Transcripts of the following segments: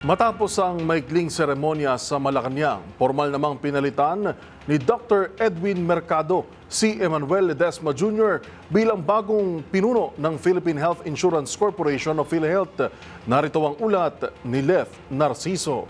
Matapos ang maikling seremonya sa Malacanang, formal namang pinalitan ni Dr. Edwin Mercado si Emmanuel Ledesma Jr. bilang bagong pinuno ng Philippine Health Insurance Corporation o PhilHealth. Narito ang ulat ni Lef Narciso.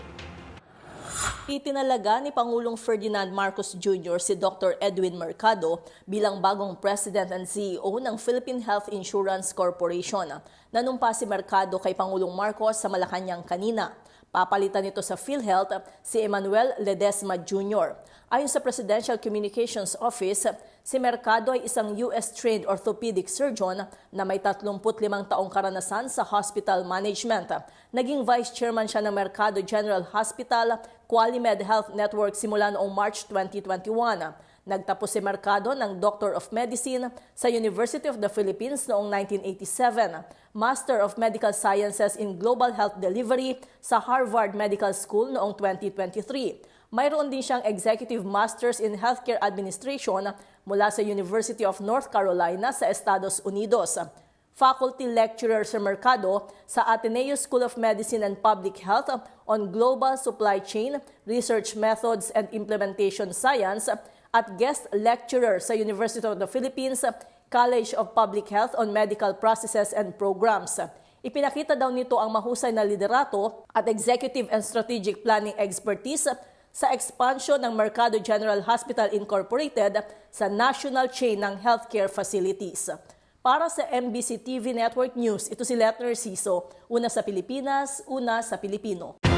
Itinalaga ni Pangulong Ferdinand Marcos Jr. si Dr. Edwin Mercado bilang bagong President and CEO ng Philippine Health Insurance Corporation. Nanumpa si Mercado kay Pangulong Marcos sa Malacanang kanina. Papalitan nito sa PhilHealth si Emmanuel Ledesma Jr. Ayon sa Presidential Communications Office, si Mercado ay isang US-trained orthopedic surgeon na may 35 taong karanasan sa hospital management. Naging vice chairman siya ng Mercado General Hospital, Qualimed Health Network simula noong March 2021. Nagtapos si Mercado ng Doctor of Medicine sa University of the Philippines noong 1987, Master of Medical Sciences in Global Health Delivery sa Harvard Medical School noong 2023. Mayroon din siyang Executive Masters in Healthcare Administration mula sa University of North Carolina sa Estados Unidos. Faculty lecturer si Mercado sa Ateneo School of Medicine and Public Health on Global Supply Chain, Research Methods and Implementation Science at guest lecturer sa University of the Philippines, College of Public Health on Medical Processes and Programs. Ipinakita daw nito ang mahusay na liderato at executive and strategic planning expertise sa expansion ng Mercado General Hospital Incorporated sa national chain ng healthcare facilities. Para sa MBC TV Network News, ito si Lef Narciso, una sa Pilipinas, una sa Pilipino.